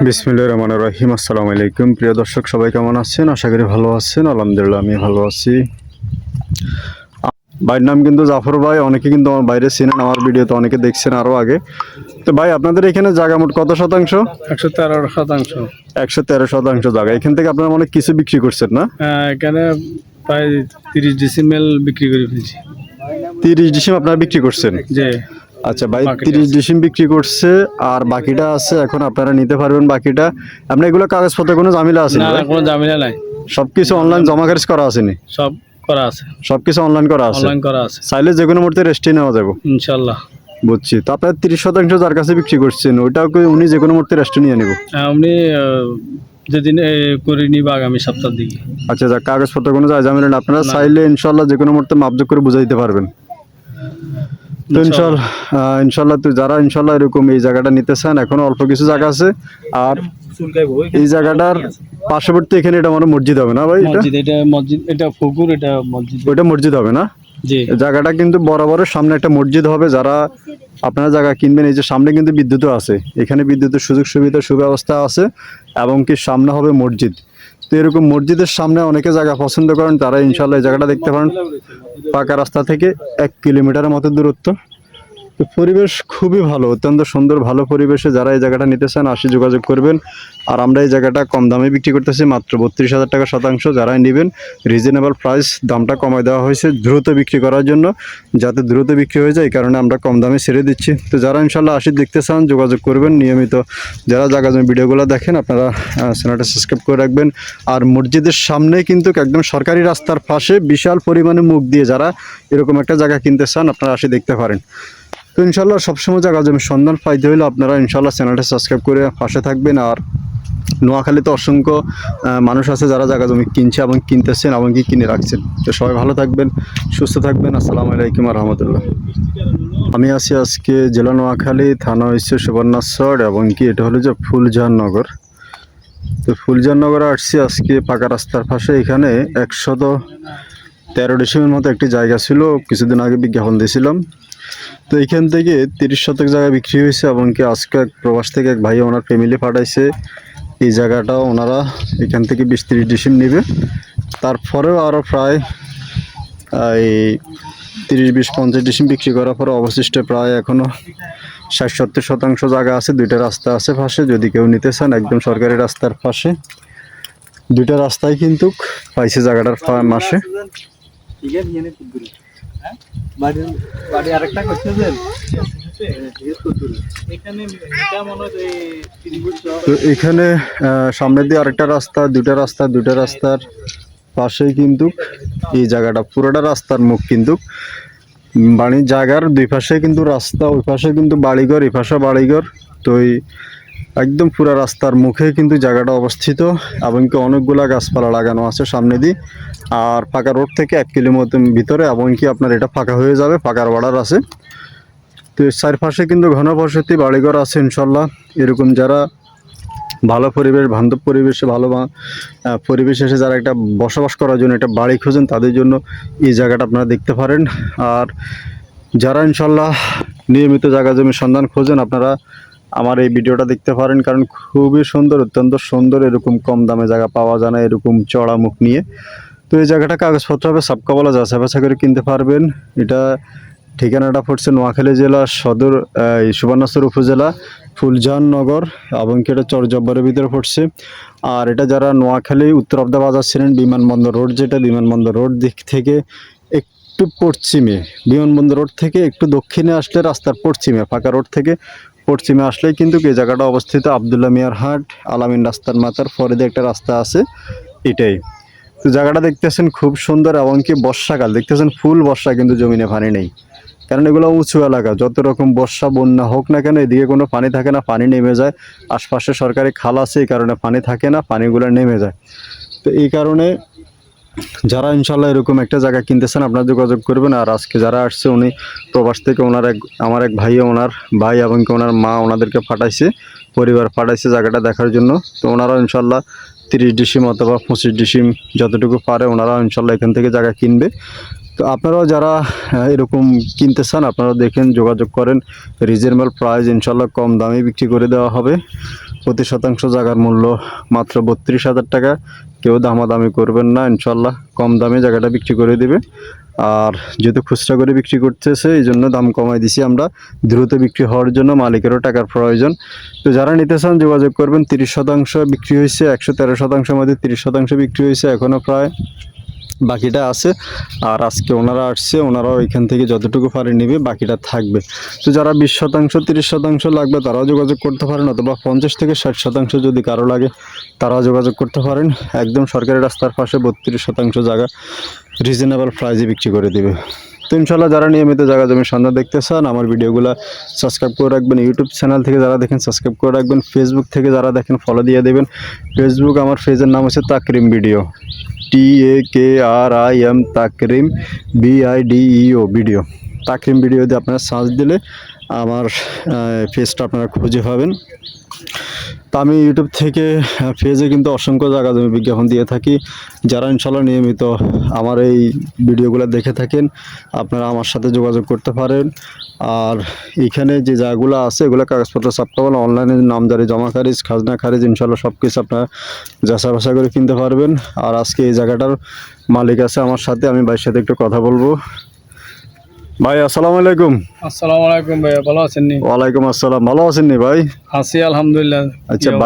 বিসমিল্লাহির রহমানির রহিম। আসসালামু আলাইকুম। প্রিয় দর্শক সবাই কেমন আছেন? আশা করি ভালো আছেন। আলহামদুলিল্লাহ আমি ভালো আছি। ভাইয়ের নাম কিন্তু জাফর ভাই। অনেকে কিন্তু আমার বাইরে চেনেন, আমার ভিডিওতে অনেকে দেখছেন আরও আগে। তো ভাই আপনাদের এখানে জায়গা মোট কত শতাংশ? 113%। 113% জায়গা। এখান থেকে আপনারা অনেক কিছু বিক্রি করছেন না? এখানে প্রায় 30 ডিসিমেল বিক্রি করে ফেলছি। 30 ডিসিম আপনারা বিক্রি করছেন? যে আচ্ছা ভাই, বাকিটা 30 আছে। ডিসিম বিক্রি করছে আর বাকিটা আছে, এখন আপনারা নিতে পারবেন বাকিটা। আপনার এগুলো কাগজপত্রে কোনো ঝামেলা আছে না না না, ভাই? কোনো ঝামেলা নাই, সবকিছু অনলাইন জমা খারিজ করা আসেনি? সব করা আছে, সবকিছু অনলাইন করা আছে? অনলাইন করা আছে চাইলে যে কোনো মুহূর্তে রেস্টে নেওয়া যাবে? ইনশাল্লাহ। বুঝছি। তো আপনার 30% যার কাছে বিক্রি করছেন ওইটাও কি উনি যে কোনো মুহূর্তে রেস্টে নিয়ে নেব? আপনি যেদিন করে নিবা আগামী সপ্তাহের দিকে। আচ্ছা, যা কাগজপত্র কোনো যায় ঝামেলা না, আপনারা না। চাইলে ইনশাল্লাহ যে কোনো মুহূর্তে মাপজোক করে বুঝাই দিতে পারবেন। তো ইনশাল্লাহ তো যারা ইনশাল্লাহ এরকম এই জায়গাটা নিতে চান, এখনো অল্প কিছু জায়গা আছে। আর এই জায়গাটার পার্শ্ববর্তী এখানে এটা মানে মসজিদ হবে না ভাই? এটা মসজিদ, এটা মসজিদ, এটা পুকুর, এটা মসজিদ। ওইটা মসজিদ হবে না? জি। জায়গাটা কিন্তু বরাবরের সামনে একটা মসজিদ হবে। যারা আপনারা জায়গা কিনবেন, এই যে সামনে কিন্তু বিদ্যুৎও আছে, এখানে বিদ্যুতের সুযোগ সুবিধা সুব্যবস্থা আছে, এবং কি সামনে হবে মসজিদ। তো এরকম মসজিদের সামনে অনেকে জায়গা পছন্দ করেন, তারা ইনশাল্লাহ এই জায়গাটা দেখতে পারেন। পাকা রাস্তা থেকে 1 কিলোমিটারের মতো দূরত্ব। তো পরিবেশ খুবই ভালো, অত্যন্ত সুন্দর ভালো পরিবেশে যারা এই জায়গাটা নিতে চান আসি যোগাযোগ করবেন। আর আমরা এই জায়গাটা কম দামে বিক্রি করতেছি, মাত্র 32,000 টাকা শতাংশ। যারাই নেবেন রিজনেবল প্রাইস, দামটা কমায় দেওয়া হয়েছে দ্রুত বিক্রি করার জন্য, যাতে দ্রুত বিক্রি হয়ে যায়, এই কারণে আমরা কম দামে ছেড়ে দিচ্ছি। তো যারা ইনশাল্লাহ আসি দেখতে চান যোগাযোগ করবেন নিয়মিত। যারা জায়গা জমি ভিডিওগুলো দেখেন আপনারা চ্যানেলটা সাবস্ক্রাইব করে রাখবেন। আর মসজিদের সামনে কিন্তু একদম সরকারি রাস্তার পাশে বিশাল পরিমাণে মুখ দিয়ে যারা এরকম একটা জায়গা কিনতে চান আপনারা আসি দেখতে পারেন। তো ইনশাল্লাহ সবসময় জায়গা জমির সন্ধান পাইতে হলে আপনারা ইনশাল্লাহ চ্যানেলটা সাবস্ক্রাইব করে পাশে থাকবেন। আর নোয়াখালীতে অসংখ্য মানুষ আছে যারা জায়গা জমি কিনছে এবং কিনতেছেন এবং কি কিনে রাখছেন। তো সবাই ভালো থাকবেন, সুস্থ থাকবেন। আসসালামু আলাইকুম রহমতুল্লাহ। আমি আছি আজকে জেলা নোয়াখালী, থানা হচ্ছে সুবর্ণাচর, এবং কি এটা হলো যে ফুলজাহাননগর। তো ফুলজাহাননগরে আসছি আজকে পাকা রাস্তার পাশে। এখানে 113 ডিসিমের মতো একটি জায়গা ছিল, কিছুদিন আগে বিজ্ঞাপন দিয়েছিলাম। তো এইখান থেকে 30 শতক জায়গা বিক্রি হয়েছে, এবং কি আজকে এক প্রবাস থেকে এক ভাই ওনার ফ্যামিলি পাঠাইছে। এই জায়গাটাও ওনারা এখান থেকে 20-30 ডিসিম নেবে। তারপরেও আরও প্রায় এই 30-20-50 ডিসিম বিক্রি করার পরে অবশিষ্ট প্রায় এখনও 60-70 শতাংশ জায়গা আছে। 2টা রাস্তা আছে পাশে, যদি কেউ নিতে চান একদম সরকারি রাস্তার পাশে 2টা রাস্তায় কিন্তু পাইছে জায়গাটার মাসে। তো এখানে সামনে দিয়ে আরেকটা রাস্তা, 2টা রাস্তার পাশেই কিন্তু এই জায়গাটা পুরোটা রাস্তার মুখ কিন্তু বাড়ির জায়গার 2 পাশে কিন্তু রাস্তা, ওই পাশে কিন্তু বাড়িঘর, এই পাশে বাড়িঘর। তো এই একদম পুরো রাস্তার মুখে কিন্তু জায়গাটা অবস্থিত, এবং কি অনেকগুলা গাছপালা লাগানো আছে সামনে দিয়ে। আর পাকা রোড থেকে 1 কিলোমিটার ভিতরে, এবং কি আপনার এটা ফাঁকা হয়ে যাবে, পাকার বর্ডার আছে। তো চারপাশে কিন্তু ঘনবসতি বাড়িঘর আছে ইনশাল্লাহ। এরকম যারা ভালো পরিবেশ, বান্ধব পরিবেশে, ভালো পরিবেশ এসে যারা একটা বসবাস করার জন্য একটা বাড়ি খোঁজেন, তাদের জন্য এই জায়গাটা আপনারা দেখতে পারেন। আর যারা ইনশাল্লাহ নিয়মিত জায়গা জমির সন্ধান খোঁজেন, আপনারা আমার এই ভিডিওটা দেখতে পারেন, কারণ খুবই সুন্দর, অত্যন্ত সুন্দর। এরকম কম দামে জায়গা পাওয়া যায় না এরকম চড়া মুখ নিয়ে। তো এই জায়গাটা কাগজপত্র হবে সাবকাবলা যাচাই বাছাই করে কিনতে পারবেন। এটা ঠিকানাটা পড়ছে নোয়াখালী জেলা সদর সুবর্ণাচর উপজেলা ফুলজাহাননগর, এবং কি এটা চরজব্বরের ভিতরে পড়ছে। আর এটা যারা নোয়াখালী উত্তর অবদা বাজার ছিলেন, বিমানবন্দর রোড, যেটা বিমানবন্দর রোড দিক থেকে একটু পশ্চিমে, বিমানবন্দর রোড থেকে একটু দক্ষিণে আসলে রাস্তার পশ্চিমে, ফাঁকা রোড থেকে পশ্চিমে আসলেই কিন্তু এই জায়গাটা অবস্থিত। আবদুল্লাহ মিয়ার হাট, আলামিন রাস্তার মাথার ফরিদে একটা রাস্তা আছে, এটাই। তো জায়গাটা দেখতেছেন খুব সুন্দর, এবং কি বর্ষাকাল দেখতেছেন ফুল বর্ষা, কিন্তু জমিনে পানি নেই, কারণ এগুলো উঁচু এলাকা। যত রকম বর্ষা বন্যা হোক না কেন, এদিকে কোনো পানি থাকে না, পানি নেমে যায়। আশপাশে সরকারি খাল আছে, এই কারণে পানি থাকে না, পানিগুলো নেমে যায়। তো এই কারণে যারা ইনশাল্লাহ এরকম একটা জায়গা কিনতেছেন আপনারা যোগাযোগ করবেন। আর আজকে যারা আসছে উনি প্রবাস থেকে, আমার এক ভাই, ওনার ভাই এবং কি ওনার মা ওনাদেরকে পাঠাইছে, পরিবার পাঠাইছে জায়গাটা দেখার জন্য। তো ওনারাও ইনশাল্লাহ 30 ডিসিম অথবা 25 ডিসিম যতটুকু পারে ওনারা ইনশাল্লাহ এখান থেকে জায়গা কিনবে। তো আপনারাও যারা এরকম কিনতে চান আপনারা দেখেন, যোগাযোগ করেন, রিজনেবল প্রাইস, ইনশাল্লাহ কম দামে বিক্রি করে দেওয়া হবে। প্রতি শতাংশ জায়গার মূল্য মাত্র 32,000 টাকা। কেউ দামাদামি করবেন না, ইনশাল্লাহ কম দামে জায়গাটা বিক্রি করে দিবে। আর যেহেতু খুচরা করে বিক্রি করতেছে এই জন্য দাম কমাই দিছি আমরা, দ্রুত বিক্রি হওয়ার জন্য, মালিকেরও টাকার প্রয়োজন। তো যারা নিতে চান যোগাযোগ করবেন। 30% বিক্রি হয়েছে, 113% মধ্যে 30% বিক্রি হয়েছে, এখনও প্রায় বাকিটা আছে। আর আজকে ওনারা আসছে, ওনারাও এখান থেকে যতটুকু পারে নেবে, বাকিটা থাকবে। তো যারা 20%, 30% লাগবে তারাও যোগাযোগ করতে পারেন, অথবা 50 থেকে 60% যদি কারো লাগে তারাও যোগাযোগ করতে পারেন। একদম সরকারি রাস্তার পাশে 32% জায়গা রিজনেবল প্রাইসে বিক্রি করে দিবে। তো ইনশাল্লাহ যারা নিয়মিত জায়গা জমির সন্ধান দেখতে চান আমার ভিডিওগুলো সাবস্ক্রাইব করে রাখবেন। ইউটিউব চ্যানেল থেকে যারা দেখেন সাবস্ক্রাইব করে রাখবেন। ফেসবুক থেকে যারা দেখেন ফলো দিয়ে দেবেন। ফেসবুক আমার পেজের নাম হচ্ছে Takrim video, TAKRIM, Takrim BIDEO video. Takrim video দিয়ে আপনারা সার্চ দিলে আমার পেজটা আপনারা খুঁজে পাবেন। তা আমি ইউটিউব থেকে পেজে কিন্তু অসংখ্য জায়গা জমি বিজ্ঞাপন দিয়ে থাকি। যারা ইনশাল্লাহ নিয়মিত আমার এই ভিডিওগুলো দেখে থাকেন আপনারা আমার সাথে যোগাযোগ করতে পারেন। আর এখানে যে জায়গাগুলো আছে এগুলো কাগজপত্র সাপ্তাহ অনলাইনে নামজারি, জমা খারিজ, খাজনা খারিজ, ইনশাল্লাহ সব কিছু আপনারা যাচাই বাছাই করে কিনতে পারবেন। আর আজকে এই জায়গাটার মালিক আছে আমার সাথে, আমি ভাইয়ের সাথে একটু কথা বলবো। ভাই আসসালামু আলাইকুম। আসসালামু আলাইকুম ভাইয়া, ভালো আছেন নি? ওয়ালাইকুম আসসালাম, ভালো আছেন নি ভাই? আছি আলহামদুলিল্লাহ। আচ্ছা ভাই,